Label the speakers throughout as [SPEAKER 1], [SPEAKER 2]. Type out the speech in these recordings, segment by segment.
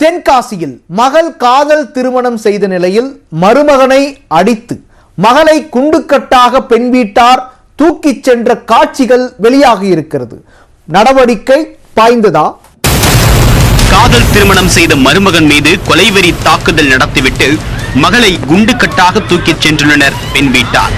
[SPEAKER 1] தென்காசியில் மகள் காதல் திருமணம் செய்த நிலையில் மருமகனை அடித்து மகளை குண்டுக்கட்டாக பெண் வீட்டார் தூக்கிச் சென்ற காட்சிகள் வெளியாகி இருக்கிறது. நடவடிக்கை பாய்ந்ததா?
[SPEAKER 2] காதல் திருமணம் செய்த மருமகன் மீது கொலைவெறி தாக்குதல் நடத்திவிட்டு மகளை குண்டுக்கட்டாக தூக்கிச் சென்றுள்ளனர் பெண் வீட்டார்.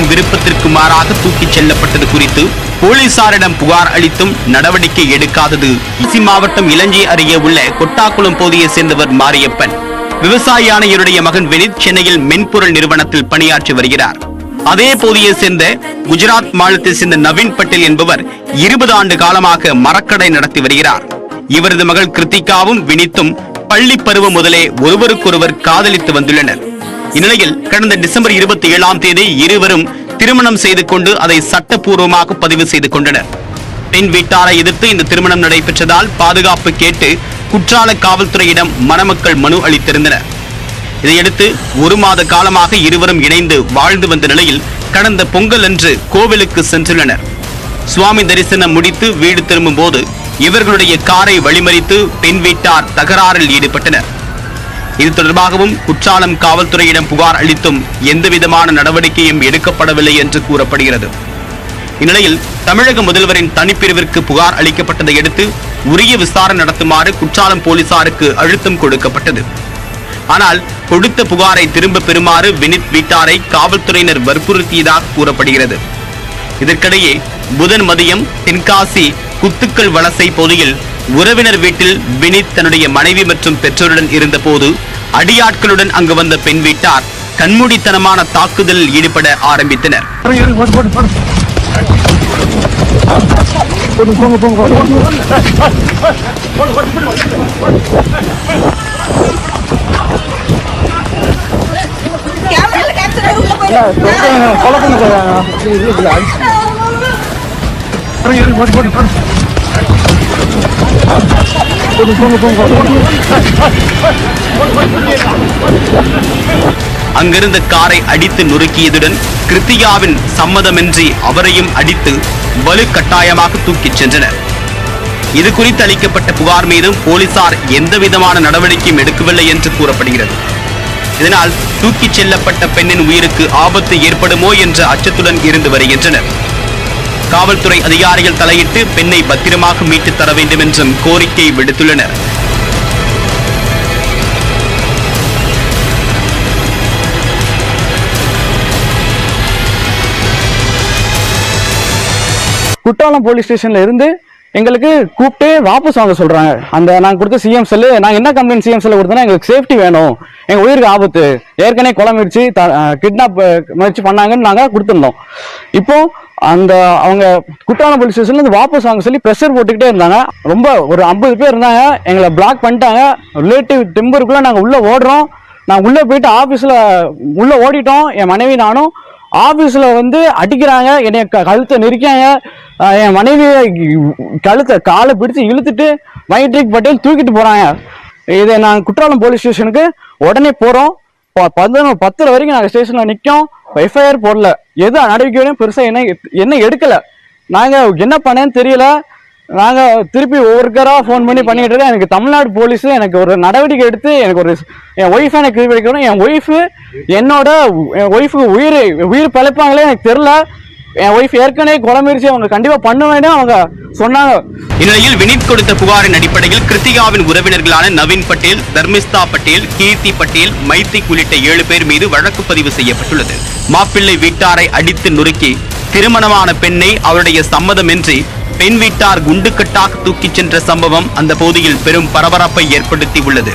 [SPEAKER 2] விருப்பத்திற்கு மாறாக தூக்கிச் செல்லப்பட்டது குறித்து போலீசாரிடம் புகார் அளித்தும் நடவடிக்கை எடுக்காதது. ஈசி மாவட்டம் இலஞ்சி அருகே உள்ள கொட்டாக்குளம் பகுதியை சேர்ந்தவர் மாரியப்பன். விவசாய ஆணையருடைய மகன் வினித் சென்னையில் மென்பொருள் நிறுவனத்தில் பணியாற்றி வருகிறார். அதே பகுதியை சேர்ந்த குஜராத் மாநிலத்தை சேர்ந்த நவீன் பட்டேல் என்பவர் 20 ஆண்டு காலமாக மரக்கடை நடத்தி வருகிறார். இவரது மகள் கிருத்திகாவும் வினித்தும் பள்ளி பருவம் முதலே ஒருவருக்கொருவர் காதலித்து வந்துள்ளனர். இந்நிலையில் கடந்த டிசம்பர் 27ஆம் தேதி இருவரும் திருமணம் செய்து கொண்டு அதை சட்டப்பூர்வமாக பதிவு செய்து கொண்டனர். பெண் வீட்டாரை எதிர்த்து இந்த திருமணம் நடைபெற்றதால் பாதுகாப்பு கேட்டு குற்றால காவல்துறையிடம் மணமக்கள் மனு அளித்திருந்தனர். இதையடுத்து 1 மாத காலமாக இருவரும் இணைந்து வாழ்ந்து வந்த நிலையில் கடந்த பொங்கல் அன்று கோவிலுக்கு சென்றுள்ளனர். சுவாமி தரிசனம் முடித்து வீடு திரும்பும் போது இவர்களுடைய காரை வழிமறித்து பெண் வீட்டார் தகராறில் ஈடுபட்டனர். இது தொடர்பாகவும் குற்றாலம் காவல்துறையிடம் புகார் அளித்தும் எந்தவிதமான நடவடிக்கையும் எடுக்கப்படவில்லை என்று கூறப்படுகிறது. இந்நிலையில் தமிழக முதல்வரின் தனிப்பிரிவிற்கு புகார் அளிக்கப்பட்டதை அடுத்து உரிய விசாரணை நடத்துமாறு குற்றாலம் போலீசாருக்கு அழுத்தம் கொடுக்கப்பட்டது. ஆனால் கொடுத்த புகாரை திரும்ப பெறுமாறு வினித் வீட்டாரை காவல்துறையினர் வற்புறுத்தியதாக கூறப்படுகிறது. இதற்கிடையே புதன் மதியம் தென்காசி குத்துக்கல் வலசை பகுதியில் உறவினர் வீட்டில் வினித் தன்னுடைய மனைவி மற்றும் பெற்றோருடன் இருந்த போது அடியாட்களுடன் அங்கு வந்த பெண் வீட்டார் கண்மூடித்தனமான தாக்குதலில் ஈடுபட ஆரம்பித்தனர். அங்கிருந்த காரை அடித்து நொறுக்கியதுடன் கிருத்திகாவின் சம்மதமின்றி அவரையும் அடித்து வலுக்கட்டாயமாக தூக்கிச் சென்றனர். இது குறித்து அளிக்கப்பட்ட புகார் மீதும் போலீசார் எந்தவிதமான நடவடிக்கையும் எடுக்கவில்லை என்று கூறப்படுகிறது. இதனால் தூக்கிச் செல்லப்பட்ட பெண்ணின் உயிருக்கு ஆபத்து ஏற்படுமோ என்ற அச்சத்துடன் இருந்து வருகின்றனர். காவல்துறை அதிகாரிகள் தலையிட்டு பெண்ணை பத்திரமாக மீட்டு தர வேண்டும் என்றும் கோரிக்கை விடுத்துள்ளனர்.
[SPEAKER 3] குற்றாலம் போலீஸ் ஸ்டேஷன்ல இருந்து எங்களுக்கு கூப்பிட்டு வாபஸ் வாங்க சொல்றாங்க. அந்த நாங்கள் கொடுத்த சிஎம் செல்லு, நாங்கள் என்ன கம்ப்ளைண்ட் சிஎம் செல்லு கொடுத்தோன்னா எங்களுக்கு சேஃப்டி வேணும், எங்க உயிருக்கு ஆபத்து, ஏற்கனவே கொலை முயற்சி கிட்னாப் முயற்சி பண்ணாங்கன்னு நாங்கள் கொடுத்துருந்தோம். இப்போ அந்த அவங்க குற்றாலம் போலீஸ் ஸ்டேஷன்ல இருந்து வாபஸ் வாங்க சொல்லி ப்ரெஷர் போட்டுக்கிட்டே இருந்தாங்க. ரொம்ப ஒரு 50 பேர் இருந்தாங்க. எங்களை பிளாக் பண்ணிட்டாங்க. ரிலேட்டிவ் டெம்பருக்குள்ள நாங்கள் உள்ள ஓடுறோம். நாங்கள் உள்ள போயிட்டு ஆஃபீஸில் உள்ள ஓடிட்டோம். என் மனைவி நானும் ஆஃபீஸில் வந்து அடிக்கிறாங்க, என்னை கழுத்தை நெரிக்காங்க. என் மனைவி கழுத்தை காலை பிடிச்சி இழுத்துட்டு மைட்ரிக் பட்டேல் தூக்கிட்டு போகிறாங்க. இதை நாங்கள் குற்றாலம் போலீஸ் ஸ்டேஷனுக்கு உடனே போகிறோம். 11:10 வரைக்கும் நாங்கள் ஸ்டேஷனில் நிற்கோம். எஃப்ஐஆர் போடல, எது நடவடிக்கையும் பெருசாக என்ன எடுக்கலை. நாங்கள் என்ன பண்ணேன்னு தெரியல. நாங்கள் திருப்பி ஒவ்வொருக்கராக ஃபோன் பண்ணிட்டு இருக்கேன். எனக்கு தமிழ்நாடு போலீஸு எனக்கு ஒரு நடவடிக்கை எடுத்து எனக்கு ஒரு என் ஒய்ஃபை எனக்கு இது வைக்கணும். என் ஒய்ஃபுக்கு உயிர் பழைப்பாங்களே எனக்கு தெரியல. என் ஒய்ஃப் ஏற்கனவே கொலை முயற்சி அவங்க கண்டிப்பா பண்ண வேண்டும் அவங்க சொன்னாங்க.
[SPEAKER 2] இந்நிலையில் வினித் கொடுத்த புகாரின் அடிப்படையில் கிருத்திகாவின் உறவினர்களான நவீன் பட்டேல், தர்மிஸ்தா பட்டேல், கீர்த்தி பட்டேல், மைத்திக் உள்ளிட்ட 7 பேர் மீது வழக்கு பதிவு செய்யப்பட்டுள்ளது. மாப்பிள்ளை வீட்டாரை அடித்து நொறுக்கி திருமணமான பெண்ணை அவருடைய சம்மதமின்றி பெண் வீட்டார் குண்டுக்கட்டாக தூக்கிச் சென்ற சம்பவம் அந்த பகுதியில் பெரும் பரபரப்பை ஏற்படுத்தி உள்ளது.